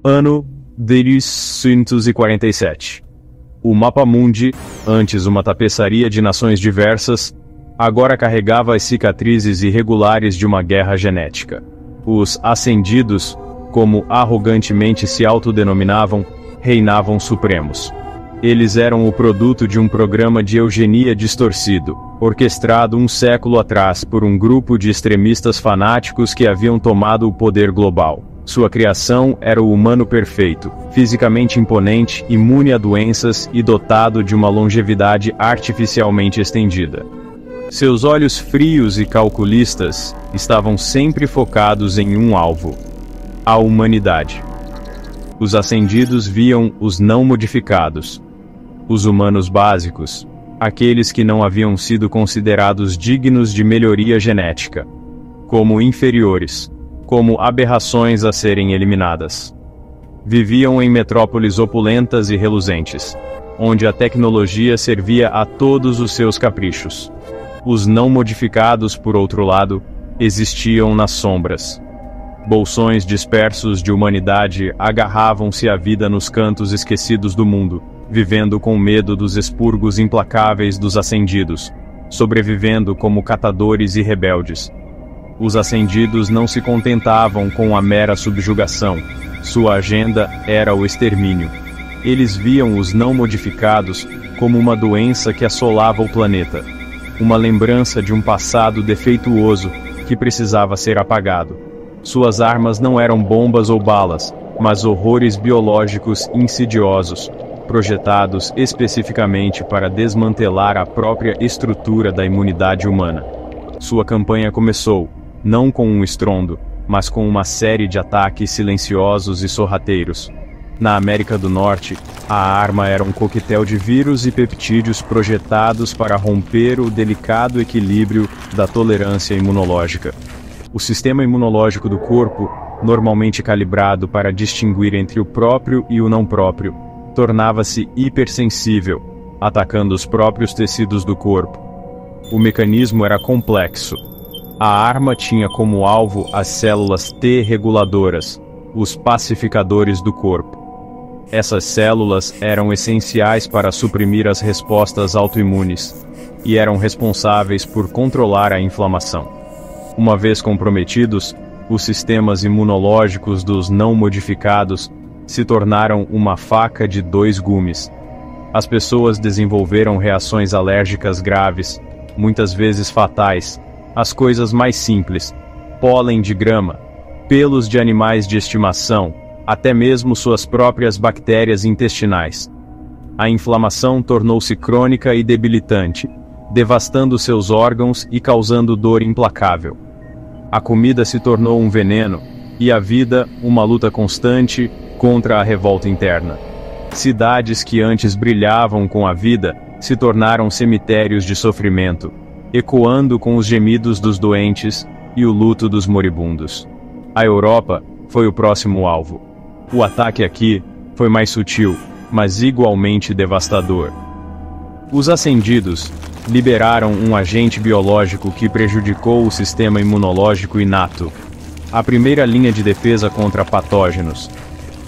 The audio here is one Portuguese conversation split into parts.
Ano 1047. O Mapa Mundi, antes uma tapeçaria de nações diversas, agora carregava as cicatrizes irregulares de uma guerra genética. Os Ascendidos, como arrogantemente se autodenominavam, reinavam supremos. Eles eram o produto de um programa de eugenia distorcido, orquestrado um século atrás por um grupo de extremistas fanáticos que haviam tomado o poder global. Sua criação era o humano perfeito, fisicamente imponente, imune a doenças e dotado de uma longevidade artificialmente estendida. Seus olhos frios e calculistas estavam sempre focados em um alvo: a humanidade. Os ascendidos viam os não modificados, os humanos básicos, aqueles que não haviam sido considerados dignos de melhoria genética, como inferiores, como aberrações a serem eliminadas. Viviam em metrópoles opulentas e reluzentes, onde a tecnologia servia a todos os seus caprichos. Os não modificados, por outro lado, existiam nas sombras. Bolsões dispersos de humanidade agarravam-se à vida nos cantos esquecidos do mundo, vivendo com medo dos expurgos implacáveis dos ascendidos, sobrevivendo como catadores e rebeldes. Os ascendidos não se contentavam com a mera subjugação, sua agenda era o extermínio. Eles viam os não modificados como uma doença que assolava o planeta, uma lembrança de um passado defeituoso que precisava ser apagado. Suas armas não eram bombas ou balas, mas horrores biológicos insidiosos, projetados especificamente para desmantelar a própria estrutura da imunidade humana. Sua campanha começou, não com um estrondo, mas com uma série de ataques silenciosos e sorrateiros. Na América do Norte, a arma era um coquetel de vírus e peptídeos projetados para romper o delicado equilíbrio da tolerância imunológica. O sistema imunológico do corpo, normalmente calibrado para distinguir entre o próprio e o não próprio, tornava-se hipersensível, atacando os próprios tecidos do corpo. O mecanismo era complexo. A arma tinha como alvo as células T reguladoras, os pacificadores do corpo. Essas células eram essenciais para suprimir as respostas autoimunes, e eram responsáveis por controlar a inflamação. Uma vez comprometidos, os sistemas imunológicos dos não modificados se tornaram uma faca de dois gumes. As pessoas desenvolveram reações alérgicas graves, muitas vezes fatais, às coisas mais simples: pólen de grama, pelos de animais de estimação, até mesmo suas próprias bactérias intestinais. A inflamação tornou-se crônica e debilitante, devastando seus órgãos e causando dor implacável. A comida se tornou um veneno, e a vida, uma luta constante contra a revolta interna. Cidades que antes brilhavam com a vida se tornaram cemitérios de sofrimento, ecoando com os gemidos dos doentes e o luto dos moribundos. A Europa foi o próximo alvo. O ataque aqui foi mais sutil, mas igualmente devastador. Os ascendidos liberaram um agente biológico que prejudicou o sistema imunológico inato, a primeira linha de defesa contra patógenos.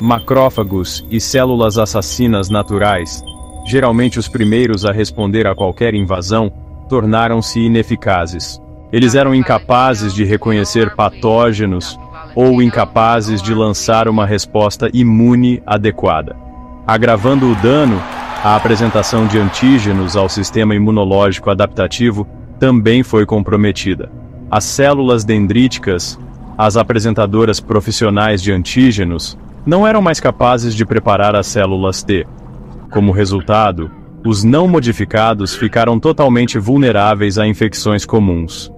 Macrófagos e células assassinas naturais, geralmente os primeiros a responder a qualquer invasão, tornaram-se ineficazes. Eles eram incapazes de reconhecer patógenos ou incapazes de lançar uma resposta imune adequada. Agravando o dano, a apresentação de antígenos ao sistema imunológico adaptativo também foi comprometida. As células dendríticas, as apresentadoras profissionais de antígenos, não eram mais capazes de preparar as células T. Como resultado, os não modificados ficaram totalmente vulneráveis a infecções comuns.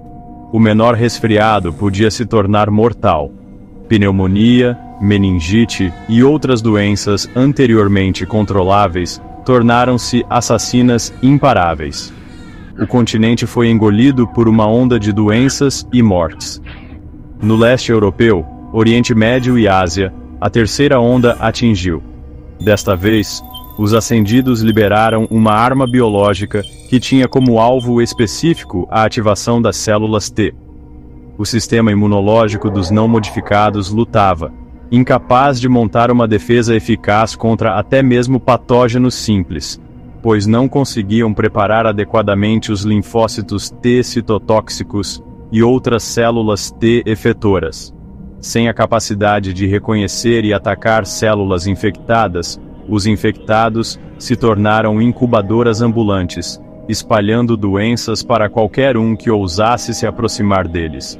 O menor resfriado podia se tornar mortal. Pneumonia, meningite e outras doenças anteriormente controláveis tornaram-se assassinas imparáveis. O continente foi engolido por uma onda de doenças e mortes. No leste europeu, Oriente Médio e Ásia, a terceira onda atingiu. Desta vez, os ascendidos liberaram uma arma biológica que tinha como alvo específico a ativação das células T. O sistema imunológico dos não modificados lutava, incapaz de montar uma defesa eficaz contra até mesmo patógenos simples, pois não conseguiam preparar adequadamente os linfócitos T citotóxicos e outras células T efetoras. Sem a capacidade de reconhecer e atacar células infectadas, os infectados se tornaram incubadoras ambulantes, espalhando doenças para qualquer um que ousasse se aproximar deles.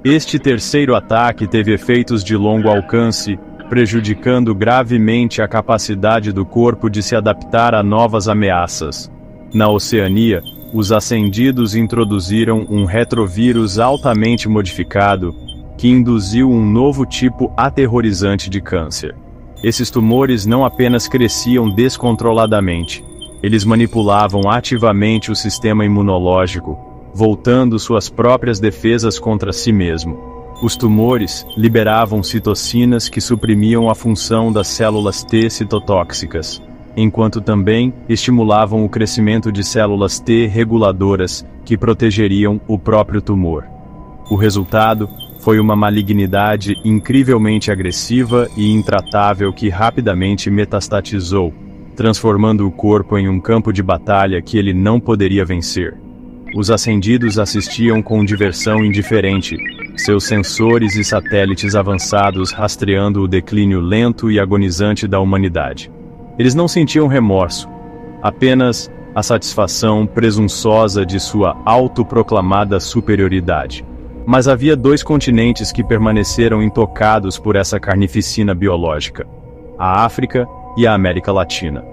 Este terceiro ataque teve efeitos de longo alcance, prejudicando gravemente a capacidade do corpo de se adaptar a novas ameaças. Na Oceania, os ascendidos introduziram um retrovírus altamente modificado, que induziu um novo tipo aterrorizante de câncer. Esses tumores não apenas cresciam descontroladamente, eles manipulavam ativamente o sistema imunológico, voltando suas próprias defesas contra si mesmo. Os tumores liberavam citocinas que suprimiam a função das células T citotóxicas, enquanto também estimulavam o crescimento de células T reguladoras que protegeriam o próprio tumor. O resultado foi uma malignidade incrivelmente agressiva e intratável que rapidamente metastatizou, transformando o corpo em um campo de batalha que ele não poderia vencer. Os ascendidos assistiam com diversão indiferente, seus sensores e satélites avançados rastreando o declínio lento e agonizante da humanidade. Eles não sentiam remorso, apenas a satisfação presunçosa de sua autoproclamada superioridade. Mas havia dois continentes que permaneceram intocados por essa carnificina biológica: a África e a América Latina.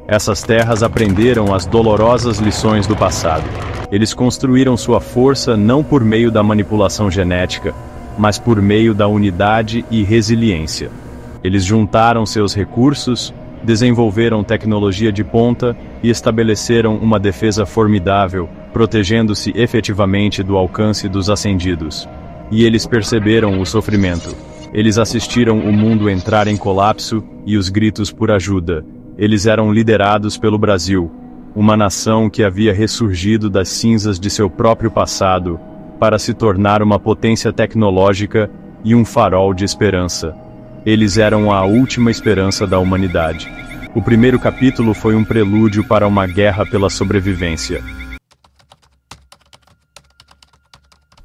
Essas terras aprenderam as dolorosas lições do passado. Eles construíram sua força não por meio da manipulação genética, mas por meio da unidade e resiliência. Eles juntaram seus recursos, desenvolveram tecnologia de ponta e estabeleceram uma defesa formidável, protegendo-se efetivamente do alcance dos ascendidos. E eles perceberam o sofrimento. Eles assistiram o mundo entrar em colapso e os gritos por ajuda. Eles eram liderados pelo Brasil, uma nação que havia ressurgido das cinzas de seu próprio passado, para se tornar uma potência tecnológica e um farol de esperança. Eles eram a última esperança da humanidade. O primeiro capítulo foi um prelúdio para uma guerra pela sobrevivência.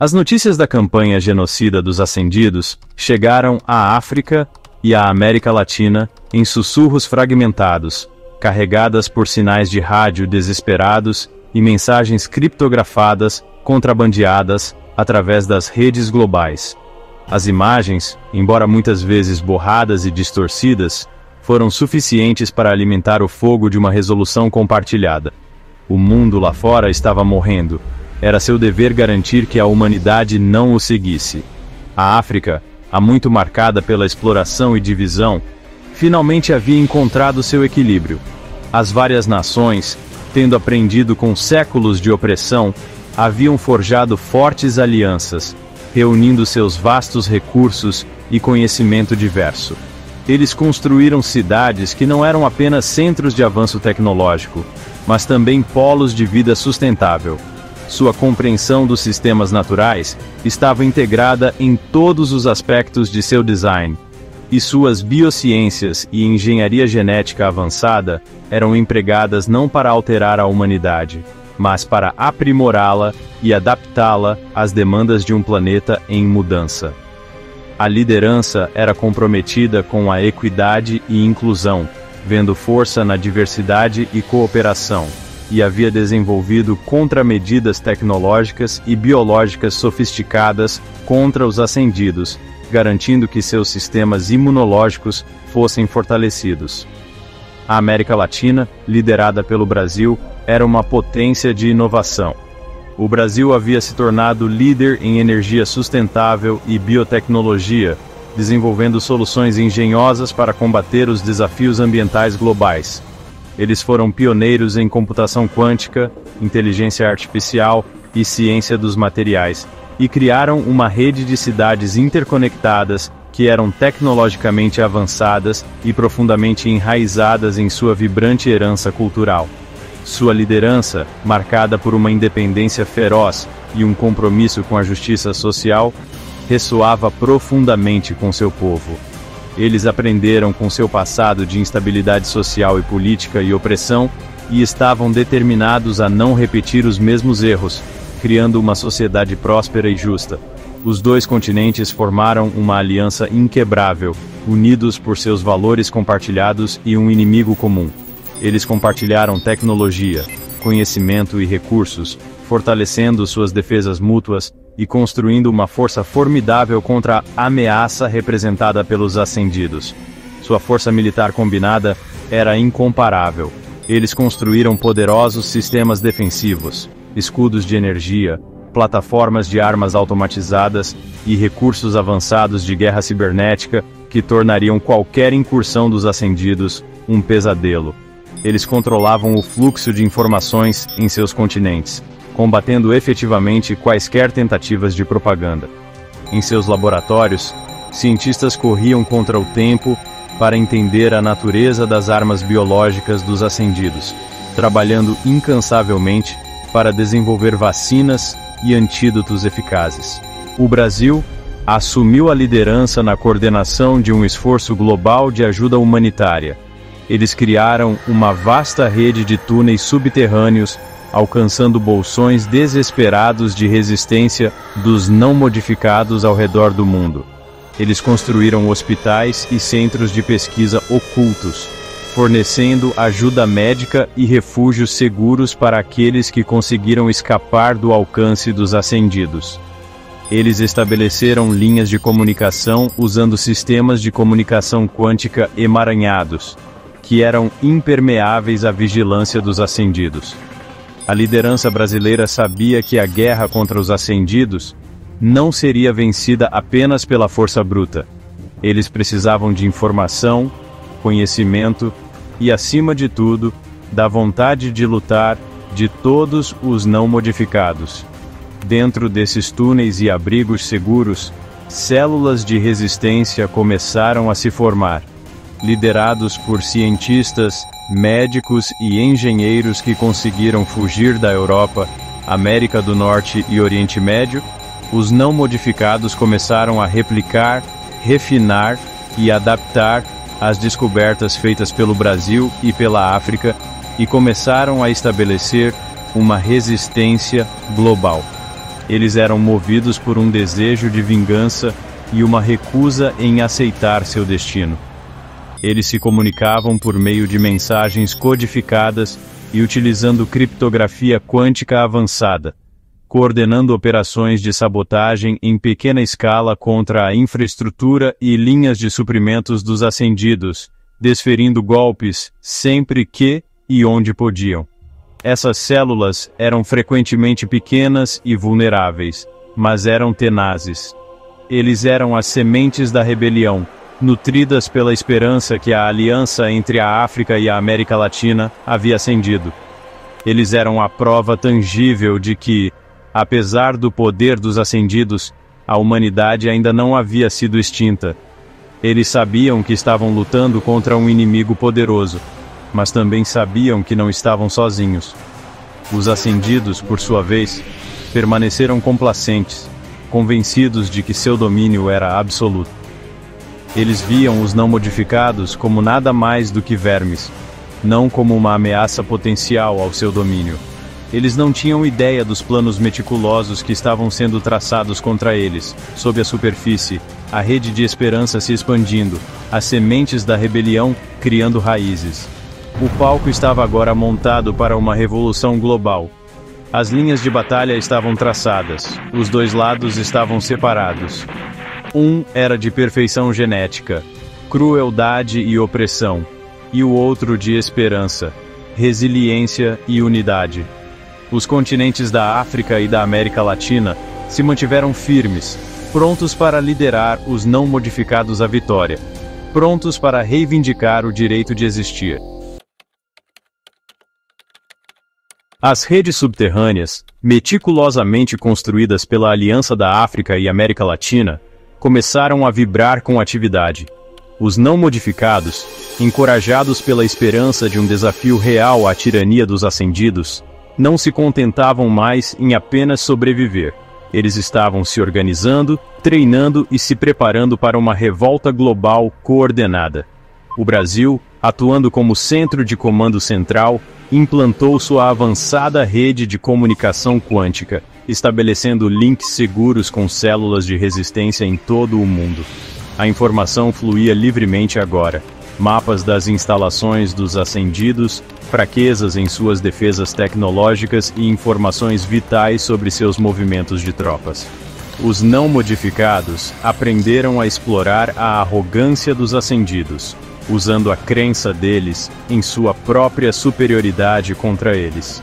As notícias da campanha genocida dos ascendidos chegaram à África e à América Latina em sussurros fragmentados, carregadas por sinais de rádio desesperados e mensagens criptografadas, contrabandeadas através das redes globais. As imagens, embora muitas vezes borradas e distorcidas, foram suficientes para alimentar o fogo de uma resolução compartilhada. O mundo lá fora estava morrendo. Era seu dever garantir que a humanidade não o seguisse. A África, há muito marcada pela exploração e divisão, finalmente havia encontrado seu equilíbrio. As várias nações, tendo aprendido com séculos de opressão, haviam forjado fortes alianças, reunindo seus vastos recursos e conhecimento diverso. Eles construíram cidades que não eram apenas centros de avanço tecnológico, mas também polos de vida sustentável. Sua compreensão dos sistemas naturais estava integrada em todos os aspectos de seu design, e suas biociências e engenharia genética avançada eram empregadas não para alterar a humanidade, mas para aprimorá-la e adaptá-la às demandas de um planeta em mudança. A liderança era comprometida com a equidade e inclusão, vendo força na diversidade e cooperação, e havia desenvolvido contramedidas tecnológicas e biológicas sofisticadas contra os ascendidos, garantindo que seus sistemas imunológicos fossem fortalecidos. A América Latina, liderada pelo Brasil, era uma potência de inovação. O Brasil havia se tornado líder em energia sustentável e biotecnologia, desenvolvendo soluções engenhosas para combater os desafios ambientais globais. Eles foram pioneiros em computação quântica, inteligência artificial e ciência dos materiais, e criaram uma rede de cidades interconectadas que eram tecnologicamente avançadas e profundamente enraizadas em sua vibrante herança cultural. Sua liderança, marcada por uma independência feroz e um compromisso com a justiça social, ressoava profundamente com seu povo. Eles aprenderam com seu passado de instabilidade social e política e opressão, e estavam determinados a não repetir os mesmos erros, criando uma sociedade próspera e justa. Os dois continentes formaram uma aliança inquebrável, unidos por seus valores compartilhados e um inimigo comum. Eles compartilharam tecnologia, conhecimento e recursos, fortalecendo suas defesas mútuas e construindo uma força formidável contra a ameaça representada pelos ascendidos. Sua força militar combinada era incomparável. Eles construíram poderosos sistemas defensivos, escudos de energia, plataformas de armas automatizadas e recursos avançados de guerra cibernética que tornariam qualquer incursão dos ascendidos um pesadelo. Eles controlavam o fluxo de informações em seus continentes, combatendo efetivamente quaisquer tentativas de propaganda. Em seus laboratórios, cientistas corriam contra o tempo para entender a natureza das armas biológicas dos ascendidos, trabalhando incansavelmente para desenvolver vacinas e antídotos eficazes. O Brasil assumiu a liderança na coordenação de um esforço global de ajuda humanitária. Eles criaram uma vasta rede de túneis subterrâneos, alcançando bolsões desesperados de resistência dos não modificados ao redor do mundo. Eles construíram hospitais e centros de pesquisa ocultos, fornecendo ajuda médica e refúgios seguros para aqueles que conseguiram escapar do alcance dos ascendidos. Eles estabeleceram linhas de comunicação usando sistemas de comunicação quântica emaranhados, que eram impermeáveis à vigilância dos ascendidos. A liderança brasileira sabia que a guerra contra os ascendidos não seria vencida apenas pela força bruta. Eles precisavam de informação, conhecimento e, acima de tudo, da vontade de lutar de todos os não modificados. Dentro desses túneis e abrigos seguros, células de resistência começaram a se formar, liderados por cientistas, médicos e engenheiros que conseguiram fugir da Europa, América do Norte e Oriente Médio. Os não modificados começaram a replicar, refinar e adaptar as descobertas feitas pelo Brasil e pela África e começaram a estabelecer uma resistência global. Eles eram movidos por um desejo de vingança e uma recusa em aceitar seu destino. Eles se comunicavam por meio de mensagens codificadas e utilizando criptografia quântica avançada, coordenando operações de sabotagem em pequena escala contra a infraestrutura e linhas de suprimentos dos ascendidos, desferindo golpes sempre que e onde podiam. Essas células eram frequentemente pequenas e vulneráveis, mas eram tenazes. Eles eram as sementes da rebelião, nutridas pela esperança que a aliança entre a África e a América Latina havia acendido. Eles eram a prova tangível de que, apesar do poder dos ascendidos, a humanidade ainda não havia sido extinta. Eles sabiam que estavam lutando contra um inimigo poderoso, mas também sabiam que não estavam sozinhos. Os ascendidos, por sua vez, permaneceram complacentes, convencidos de que seu domínio era absoluto. Eles viam os não modificados como nada mais do que vermes, não como uma ameaça potencial ao seu domínio. Eles não tinham ideia dos planos meticulosos que estavam sendo traçados contra eles, sob a superfície, a rede de esperança se expandindo, as sementes da rebelião criando raízes. O palco estava agora montado para uma revolução global. As linhas de batalha estavam traçadas, os dois lados estavam separados. Um era de perfeição genética, crueldade e opressão, e o outro de esperança, resiliência e unidade. Os continentes da África e da América Latina se mantiveram firmes, prontos para liderar os não modificados à vitória, prontos para reivindicar o direito de existir. As redes subterrâneas, meticulosamente construídas pela Aliança da África e América Latina, começaram a vibrar com atividade. Os não modificados, encorajados pela esperança de um desafio real à tirania dos ascendidos, não se contentavam mais em apenas sobreviver. Eles estavam se organizando, treinando e se preparando para uma revolta global coordenada. O Brasil, atuando como centro de comando central, implantou sua avançada rede de comunicação quântica, estabelecendo links seguros com células de resistência em todo o mundo. A informação fluía livremente agora. Mapas das instalações dos ascendidos, fraquezas em suas defesas tecnológicas e informações vitais sobre seus movimentos de tropas. Os não modificados aprenderam a explorar a arrogância dos ascendidos, usando a crença deles em sua própria superioridade contra eles.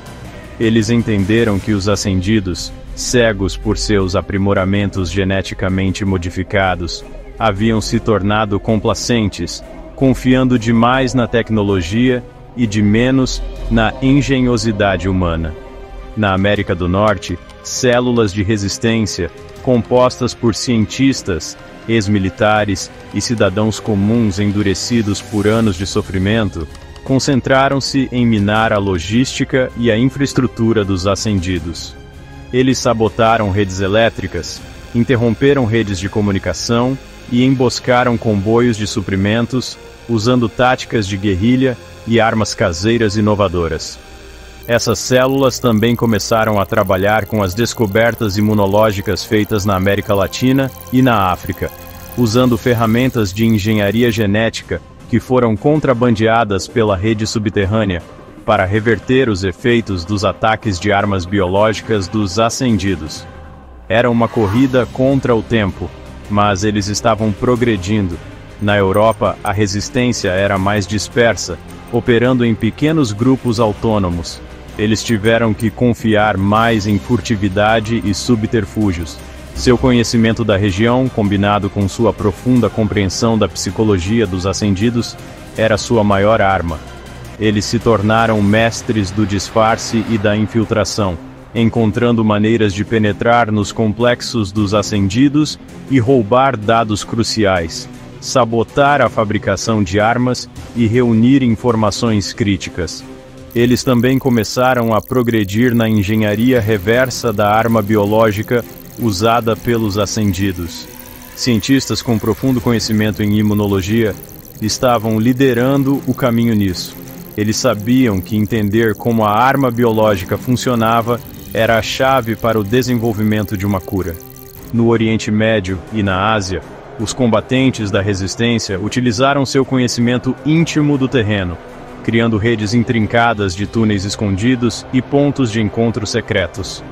Eles entenderam que os ascendidos, cegos por seus aprimoramentos geneticamente modificados, haviam se tornado complacentes, confiando demais na tecnologia e de menos na engenhosidade humana. Na América do Norte, células de resistência, compostas por cientistas, ex-militares e cidadãos comuns endurecidos por anos de sofrimento, concentraram-se em minar a logística e a infraestrutura dos ascendidos. Eles sabotaram redes elétricas, interromperam redes de comunicação e emboscaram comboios de suprimentos, usando táticas de guerrilha e armas caseiras inovadoras. Essas células também começaram a trabalhar com as descobertas imunológicas feitas na América Latina e na África, usando ferramentas de engenharia genética que foram contrabandeadas pela rede subterrânea para reverter os efeitos dos ataques de armas biológicas dos ascendidos. Era uma corrida contra o tempo, mas eles estavam progredindo. Na Europa, a resistência era mais dispersa, operando em pequenos grupos autônomos. Eles tiveram que confiar mais em furtividade e subterfúgios. Seu conhecimento da região, combinado com sua profunda compreensão da psicologia dos ascendidos, era sua maior arma. Eles se tornaram mestres do disfarce e da infiltração, encontrando maneiras de penetrar nos complexos dos ascendidos e roubar dados cruciais, sabotar a fabricação de armas e reunir informações críticas. Eles também começaram a progredir na engenharia reversa da arma biológica usada pelos ascendidos. Cientistas com profundo conhecimento em imunologia estavam liderando o caminho nisso. Eles sabiam que entender como a arma biológica funcionava era a chave para o desenvolvimento de uma cura. No Oriente Médio e na Ásia, os combatentes da resistência utilizaram seu conhecimento íntimo do terreno, criando redes intrincadas de túneis escondidos e pontos de encontro secretos.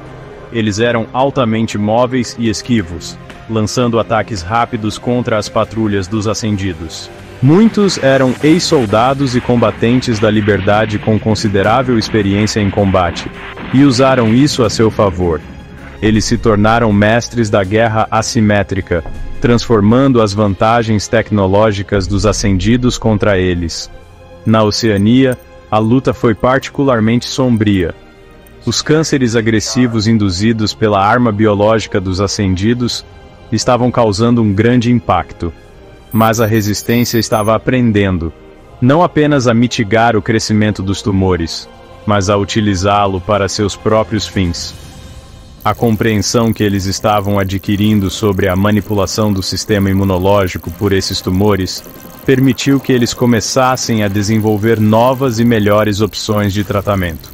Eles eram altamente móveis e esquivos, lançando ataques rápidos contra as patrulhas dos ascendidos. Muitos eram ex-soldados e combatentes da liberdade com considerável experiência em combate, e usaram isso a seu favor. Eles se tornaram mestres da guerra assimétrica, transformando as vantagens tecnológicas dos ascendidos contra eles. Na Oceania, a luta foi particularmente sombria. Os cânceres agressivos induzidos pela arma biológica dos ascendidos estavam causando um grande impacto. Mas a resistência estava aprendendo, não apenas a mitigar o crescimento dos tumores, mas a utilizá-lo para seus próprios fins. A compreensão que eles estavam adquirindo sobre a manipulação do sistema imunológico por esses tumores permitiu que eles começassem a desenvolver novas e melhores opções de tratamento.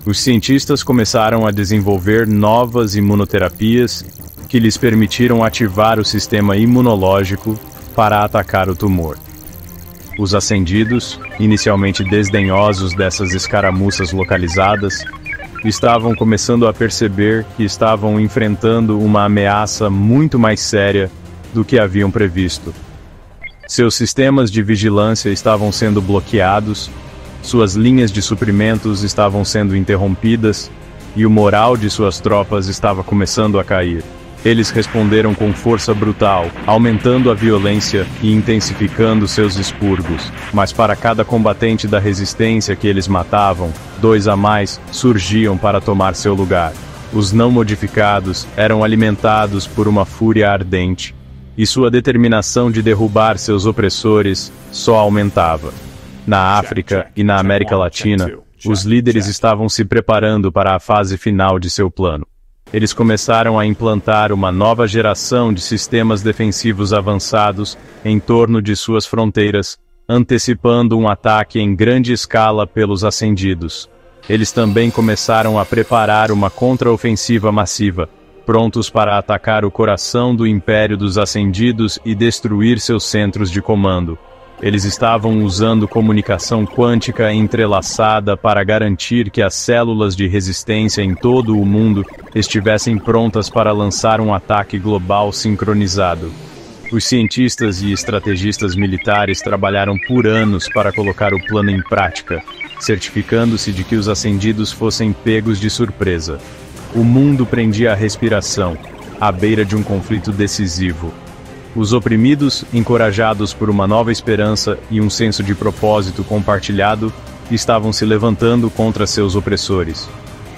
Os cientistas começaram a desenvolver novas imunoterapias que lhes permitiram ativar o sistema imunológico para atacar o tumor. Os ascendidos, inicialmente desdenhosos dessas escaramuças localizadas, estavam começando a perceber que estavam enfrentando uma ameaça muito mais séria do que haviam previsto. Seus sistemas de vigilância estavam sendo bloqueados, suas linhas de suprimentos estavam sendo interrompidas e o moral de suas tropas estava começando a cair. Eles responderam com força brutal, aumentando a violência e intensificando seus expurgos. Mas para cada combatente da resistência que eles matavam, 2 a mais surgiam para tomar seu lugar. Os não modificados eram alimentados por uma fúria ardente, e sua determinação de derrubar seus opressores só aumentava. Na África e na América Latina, os líderes estavam se preparando para a fase final de seu plano. Eles começaram a implantar uma nova geração de sistemas defensivos avançados em torno de suas fronteiras, antecipando um ataque em grande escala pelos ascendidos. Eles também começaram a preparar uma contraofensiva massiva, prontos para atacar o coração do Império dos Ascendidos e destruir seus centros de comando. Eles estavam usando comunicação quântica entrelaçada para garantir que as células de resistência em todo o mundo estivessem prontas para lançar um ataque global sincronizado. Os cientistas e estrategistas militares trabalharam por anos para colocar o plano em prática, certificando-se de que os ascendidos fossem pegos de surpresa. O mundo prendia a respiração, à beira de um conflito decisivo. Os oprimidos, encorajados por uma nova esperança e um senso de propósito compartilhado, estavam se levantando contra seus opressores.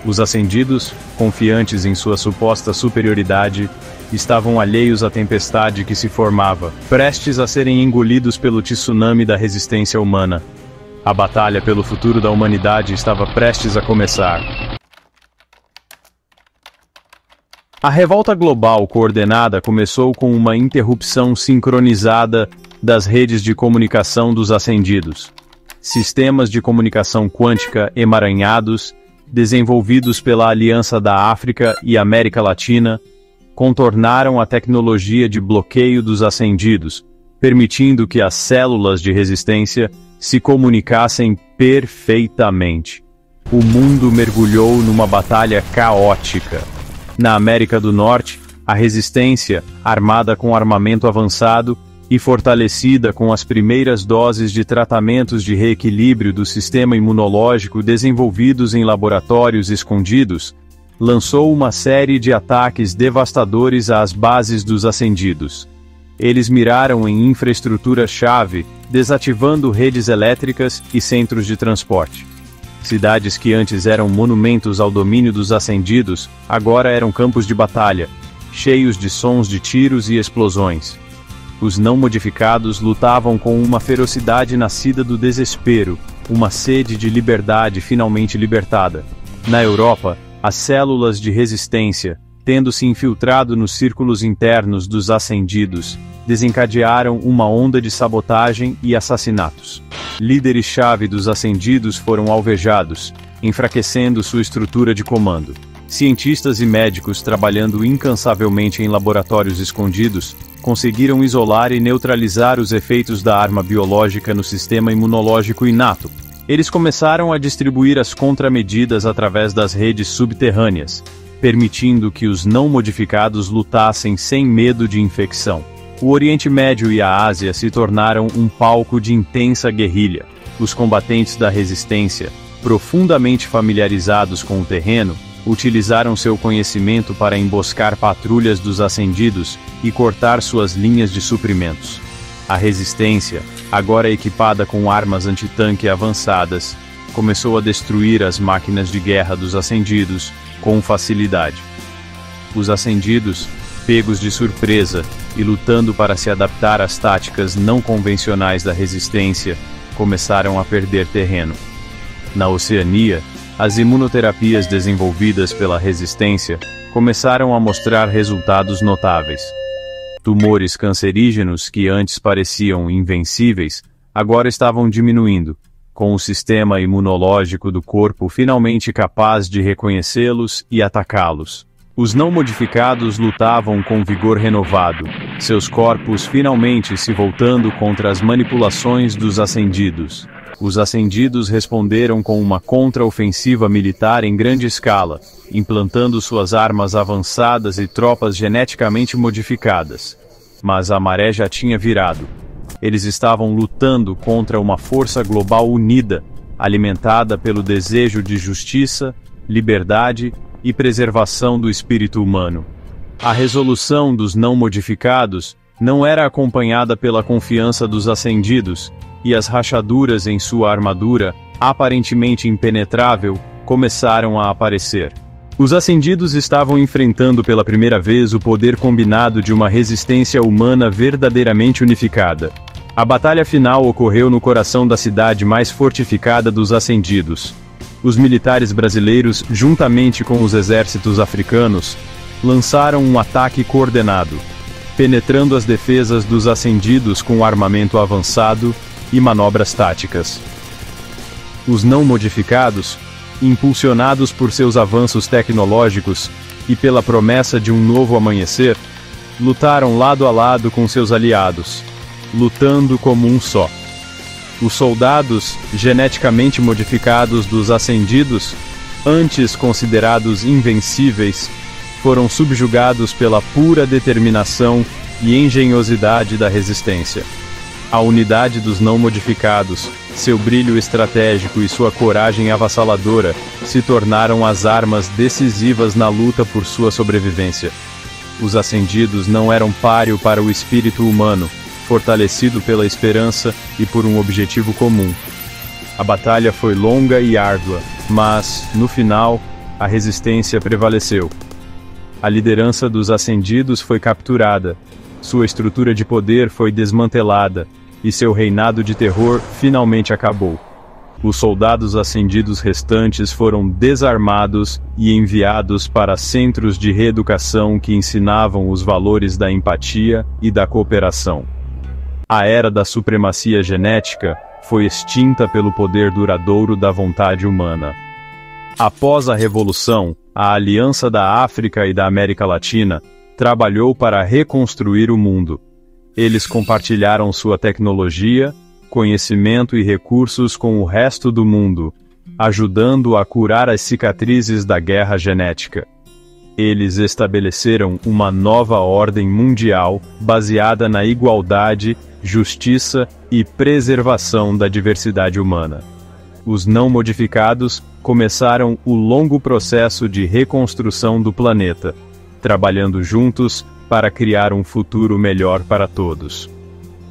Os ascendidos, confiantes em sua suposta superioridade, estavam alheios à tempestade que se formava, prestes a serem engolidos pelo tsunami da resistência humana. A batalha pelo futuro da humanidade estava prestes a começar. A revolta global coordenada começou com uma interrupção sincronizada das redes de comunicação dos ascendidos. Sistemas de comunicação quântica emaranhados, desenvolvidos pela Aliança da África e América Latina, contornaram a tecnologia de bloqueio dos ascendidos, permitindo que as células de resistência se comunicassem perfeitamente. O mundo mergulhou numa batalha caótica. Na América do Norte, a resistência, armada com armamento avançado e fortalecida com as primeiras doses de tratamentos de reequilíbrio do sistema imunológico desenvolvidos em laboratórios escondidos, lançou uma série de ataques devastadores às bases dos ascendidos. Eles miraram em infraestrutura-chave, desativando redes elétricas e centros de transporte. Cidades que antes eram monumentos ao domínio dos ascendidos, agora eram campos de batalha, cheios de sons de tiros e explosões. Os não modificados lutavam com uma ferocidade nascida do desespero, uma sede de liberdade finalmente libertada. Na Europa, as células de resistência, tendo se infiltrado nos círculos internos dos ascendidos, desencadearam uma onda de sabotagem e assassinatos. Líderes-chave dos ascendidos foram alvejados, enfraquecendo sua estrutura de comando. Cientistas e médicos trabalhando incansavelmente em laboratórios escondidos, conseguiram isolar e neutralizar os efeitos da arma biológica no sistema imunológico inato. Eles começaram a distribuir as contramedidas através das redes subterrâneas, permitindo que os não modificados lutassem sem medo de infecção. O Oriente Médio e a Ásia se tornaram um palco de intensa guerrilha. Os combatentes da resistência, profundamente familiarizados com o terreno, utilizaram seu conhecimento para emboscar patrulhas dos ascendidos e cortar suas linhas de suprimentos. A resistência, agora equipada com armas antitanque avançadas, começou a destruir as máquinas de guerra dos ascendidos com facilidade. Os ascendidos, pegos de surpresa e lutando para se adaptar às táticas não convencionais da resistência, começaram a perder terreno. Na Oceania, as imunoterapias desenvolvidas pela resistência começaram a mostrar resultados notáveis. Tumores cancerígenos que antes pareciam invencíveis, agora estavam diminuindo, com o sistema imunológico do corpo finalmente capaz de reconhecê-los e atacá-los. Os não modificados lutavam com vigor renovado, seus corpos finalmente se voltando contra as manipulações dos ascendidos. Os ascendidos responderam com uma contra-ofensiva militar em grande escala, implantando suas armas avançadas e tropas geneticamente modificadas. Mas a maré já tinha virado. Eles estavam lutando contra uma força global unida, alimentada pelo desejo de justiça, liberdade e preservação do espírito humano. A resolução dos não modificados não era acompanhada pela confiança dos ascendidos, e as rachaduras em sua armadura, aparentemente impenetrável, começaram a aparecer. Os ascendidos estavam enfrentando pela primeira vez o poder combinado de uma resistência humana verdadeiramente unificada. A batalha final ocorreu no coração da cidade mais fortificada dos ascendidos. os militares brasileiros, juntamente com os exércitos africanos, lançaram um ataque coordenado, penetrando as defesas dos ascendidos com armamento avançado e manobras táticas. Os não modificados, impulsionados por seus avanços tecnológicos e pela promessa de um novo amanhecer, lutaram lado a lado com seus aliados, lutando como um só. Os soldados geneticamente modificados dos ascendidos, antes considerados invencíveis, foram subjugados pela pura determinação e engenhosidade da resistência. A unidade dos não modificados, seu brilho estratégico e sua coragem avassaladora se tornaram as armas decisivas na luta por sua sobrevivência. Os ascendidos não eram páreo para o espírito humano, fortalecido pela esperança e por um objetivo comum. A batalha foi longa e árdua, mas, no final, a resistência prevaleceu. A liderança dos ascendidos foi capturada, sua estrutura de poder foi desmantelada, e seu reinado de terror finalmente acabou. Os soldados ascendidos restantes foram desarmados e enviados para centros de reeducação que ensinavam os valores da empatia e da cooperação. A era da supremacia genética foi extinta pelo poder duradouro da vontade humana. Após a Revolução, a Aliança da África e da América Latina trabalhou para reconstruir o mundo. Eles compartilharam sua tecnologia, conhecimento e recursos com o resto do mundo, ajudando a curar as cicatrizes da guerra genética. Eles estabeleceram uma nova ordem mundial baseada na igualdade, justiça e preservação da diversidade humana. Os não modificados começaram o longo processo de reconstrução do planeta, trabalhando juntos para criar um futuro melhor para todos.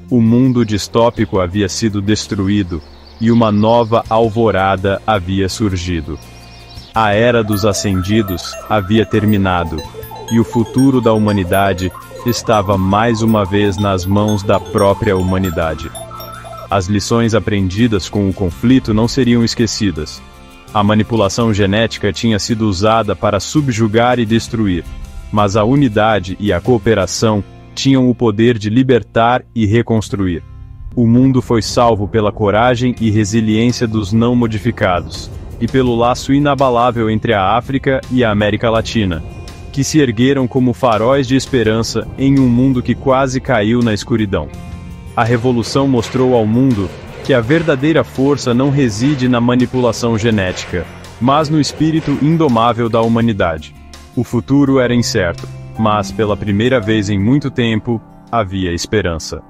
O mundo distópico havia sido destruído e uma nova alvorada havia surgido. A era dos ascendidos havia terminado, e o futuro da humanidade estava mais uma vez nas mãos da própria humanidade. As lições aprendidas com o conflito não seriam esquecidas. A manipulação genética tinha sido usada para subjugar e destruir, mas a unidade e a cooperação tinham o poder de libertar e reconstruir. O mundo foi salvo pela coragem e resiliência dos não modificados, e pelo laço inabalável entre a África e a América Latina, que se ergueram como faróis de esperança em um mundo que quase caiu na escuridão. A Revolução mostrou ao mundo que a verdadeira força não reside na manipulação genética, mas no espírito indomável da humanidade. O futuro era incerto, mas pela primeira vez em muito tempo, havia esperança.